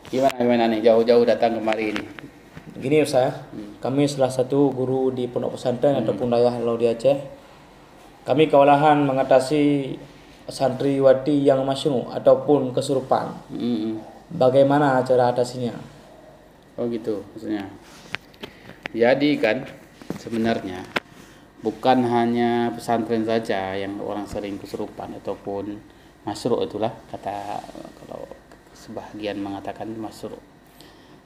Gimana nih jauh-jauh datang kemari ini? Gini Ustaz, kami salah satu guru di pondok pesantren ataupun daerah Laut di Aceh. Kami kewalahan mengatasi santriwati yang masynu ataupun kesurupan. Hmm. Bagaimana cara atasinya? Oh gitu maksudnya. Jadi kan sebenarnya bukan hanya pesantren saja yang orang sering kesurupan ataupun masruk, itulah kata kalau sebagian mengatakan masruk.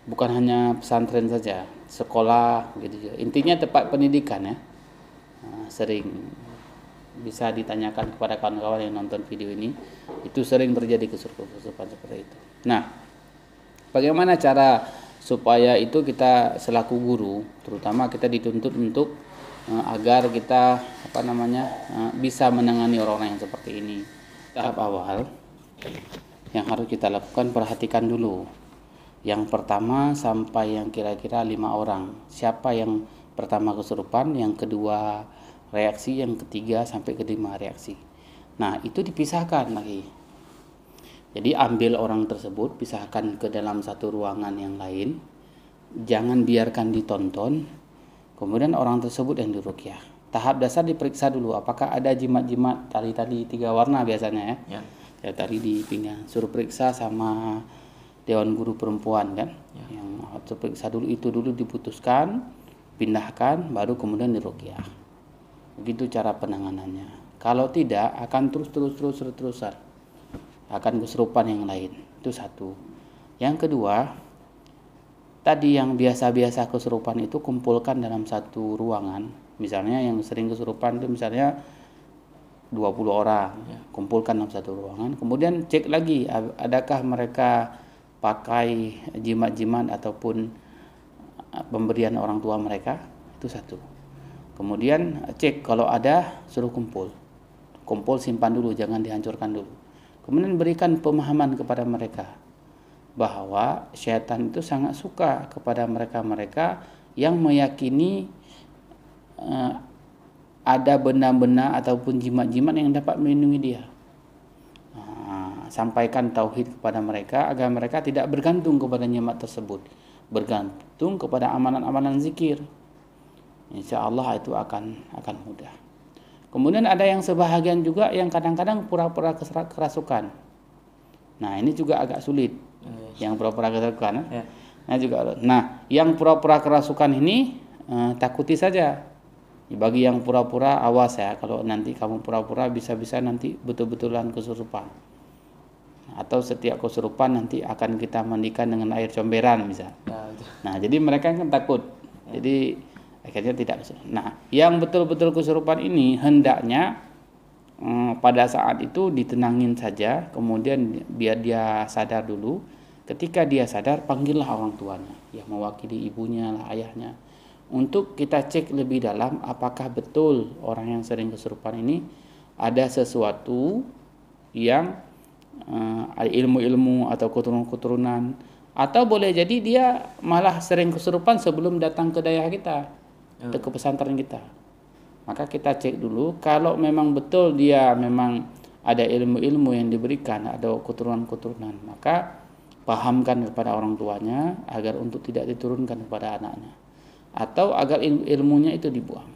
Bukan hanya pesantren saja, sekolah gitu juga. Intinya tempat pendidikan ya. Sering bisa ditanyakan kepada kawan-kawan yang nonton video ini, itu sering terjadi kesurupan seperti itu. Nah, bagaimana cara supaya itu kita selaku guru, terutama kita dituntut untuk agar kita bisa menangani orang-orang yang seperti ini. Tahap awal yang harus kita lakukan, perhatikan dulu. Yang pertama sampai yang kira-kira 5 orang. Siapa yang pertama kesurupan, yang kedua reaksi, yang ketiga sampai ke 5 reaksi. Nah, itu dipisahkan lagi. Jadi ambil orang tersebut, pisahkan ke dalam satu ruangan yang lain. Jangan biarkan ditonton. Kemudian orang tersebut yang diruqyah. Tahap dasar diperiksa dulu apakah ada jimat-jimat tali-tali 3 warna biasanya ya. Kayak tali di pinggang. Suruh periksa sama Dewan Guru Perempuan kan. Yang harus periksa dulu, itu dulu diputuskan, pindahkan, baru kemudian diruqyah. Begitu cara penanganannya. Kalau tidak akan terus-terusan. Akan kesurupan yang lain. Itu satu. Yang kedua, tadi yang biasa-biasa kesurupan itu kumpulkan dalam satu ruangan. Misalnya yang sering kesurupan itu misalnya 20 orang, kumpulkan dalam satu ruangan. Kemudian cek lagi adakah mereka pakai jimat-jimat ataupun pemberian orang tua mereka. Itu satu. Kemudian cek kalau ada, suruh kumpul, simpan dulu, jangan dihancurkan dulu. Kemudian berikan pemahaman kepada mereka bahwa syaitan itu sangat suka kepada mereka-mereka yang meyakini ada benda-benda ataupun jimat-jimat yang dapat melindungi dia. Sampaikan tauhid kepada mereka agar mereka tidak bergantung kepada jimat tersebut, bergantung kepada amalan-amalan zikir. Insya Allah itu akan mudah. Kemudian ada yang sebahagian juga yang kadang-kadang pura-pura kerasukan. Nah, ini juga agak sulit. Yang pura-pura kerasukan. Nah, yang pura-pura kerasukan ini takuti saja. Bagi yang pura-pura, awas ya, kalau nanti kamu pura-pura bisa-bisa nanti betul-betulan kesurupan. Atau setiap kesurupan nanti akan kita mandikan dengan air comberan misal. Nah, jadi mereka kan takut. Jadi akhirnya tidak kesurupan. Nah, yang betul-betul kesurupan ini hendaknya pada saat itu ditenangin saja, kemudian biar dia sadar dulu. Ketika dia sadar, panggillah orang tuanya, yang mewakili ibunya lah, ayahnya, untuk kita cek lebih dalam apakah betul orang yang sering kesurupan ini ada sesuatu yang ilmu-ilmu atau keturunan-keturunan, atau boleh jadi dia malah sering kesurupan sebelum datang ke daerah kita, ke pesantren kita. Maka kita cek dulu, kalau memang betul dia memang ada ilmu-ilmu yang diberikan, ada keturunan-keturunan, maka pahamkan kepada orang tuanya agar untuk tidak diturunkan kepada anaknya, atau agar ilmunya itu dibuang.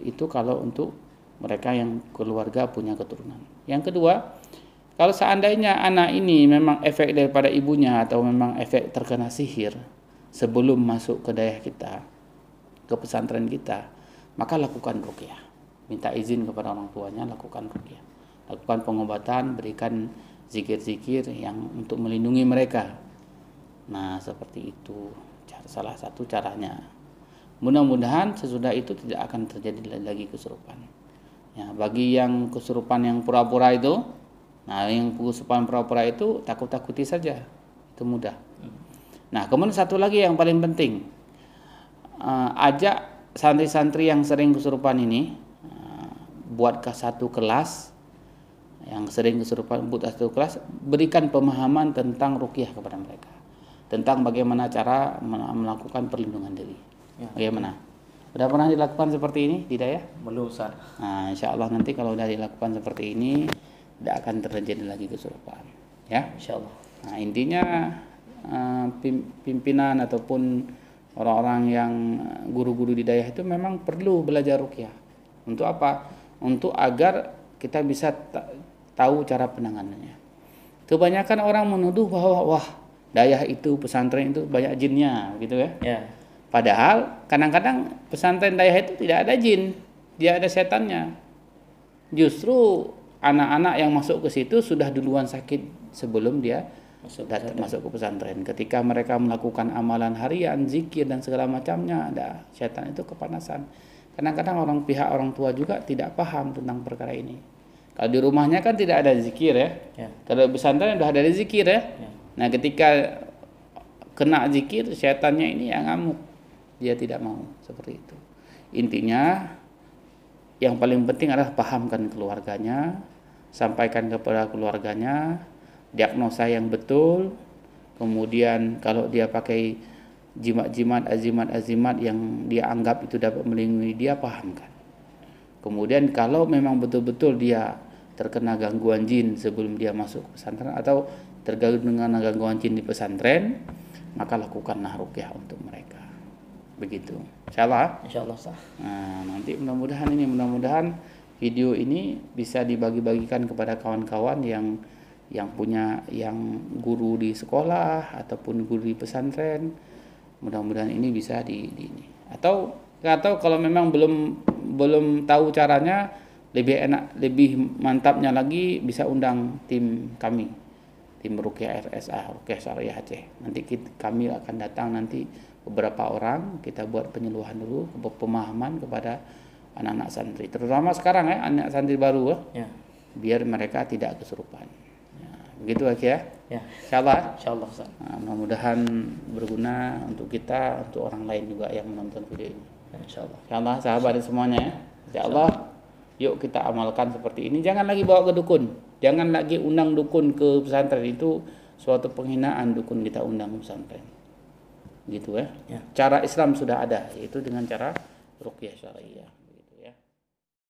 Itu kalau untuk mereka yang keluarga punya keturunan. Yang kedua, kalau seandainya anak ini memang efek daripada ibunya atau memang efek terkena sihir sebelum masuk ke daerah kita, ke pesantren kita, maka lakukan ruqyah. Minta izin kepada orang tuanya, lakukan ruqyah. Lakukan pengobatan, berikan zikir-zikir yang untuk melindungi mereka. Nah, seperti itu salah satu caranya. Mudah-mudahan sesudah itu tidak akan terjadi lagi kesurupan. Ya, bagi yang kesurupan yang pura-pura itu, yang kesurupan pura-pura itu takut-takuti saja, itu mudah. Nah, kemudian satu lagi yang paling penting, ajak santri-santri yang sering kesurupan ini, buat satu kelas yang sering kesurupan, buat satu kelas, berikan pemahaman tentang ruqyah kepada mereka, tentang bagaimana cara melakukan perlindungan diri. Bagaimana? Sudah pernah dilakukan seperti ini di daerah? Belum, Ustaz. Nah, insya Allah nanti kalau sudah dilakukan seperti ini, tidak akan terjadi lagi kesurupan. Ya, Insya Allah. Nah, intinya pimpinan ataupun orang-orang yang guru-guru di daerah itu memang perlu belajar ruqyah. Untuk apa? Untuk agar kita bisa tahu cara penanganannya. Kebanyakan orang menuduh bahwa wah, daerah itu pesantren itu banyak jinnya gitu ya. Ya. Padahal kadang-kadang pesantren daerah itu tidak ada jin, dia ada setannya. Justru anak-anak yang masuk ke situ sudah duluan sakit sebelum dia masuk ke pesantren. Ketika mereka melakukan amalan harian, zikir dan segala macamnya, ada setan itu kepanasan. Kadang-kadang orang tua juga tidak paham tentang perkara ini. Kalau di rumahnya kan tidak ada zikir ya. Kalau di pesantren sudah ada zikir ya. Nah, ketika kena zikir, setannya ini yang ngamuk. Dia tidak mau seperti itu. Intinya yang paling penting adalah pahamkan keluarganya, sampaikan kepada keluarganya diagnosa yang betul. Kemudian kalau dia pakai jimat-jimat, azimat-azimat yang dia anggap itu dapat melindungi dia, pahamkan. Kemudian kalau memang betul-betul dia terkena gangguan jin sebelum dia masuk pesantren atau terganggu dengan gangguan jin di pesantren, maka lakukanlah ruqyah untuk mereka. Begitu. Insyaallah. Insyaallah sah. Nah, nanti mudah-mudahan video ini bisa dibagi-bagikan kepada kawan-kawan yang punya yang guru di sekolah ataupun guru di pesantren. Mudah-mudahan ini bisa atau kalau memang belum tahu caranya, lebih enak, lebih mantapnya lagi bisa undang tim kami, tim Ruqyah RSA, Ruqyah Syariah Aceh. Nanti kami akan datang nanti beberapa orang, kita buat penyuluhan dulu, pemahaman kepada anak-anak santri, terutama sekarang ya, anak santri baru ya. Biar mereka tidak kesurupan. Ya, begitu aja ya. Insyaallah. Nah, mudah-mudahan berguna untuk kita, untuk orang lain juga yang menonton video ini. Insyaallah sahabat semuanya ya. Insyaallah yuk kita amalkan seperti ini. Jangan lagi bawa ke dukun. Jangan lagi undang dukun ke pesantren, itu suatu penghinaan dukun kita undang ke pesantren. Gitu ya. Cara Islam sudah ada, yaitu dengan cara ruqyah syariah.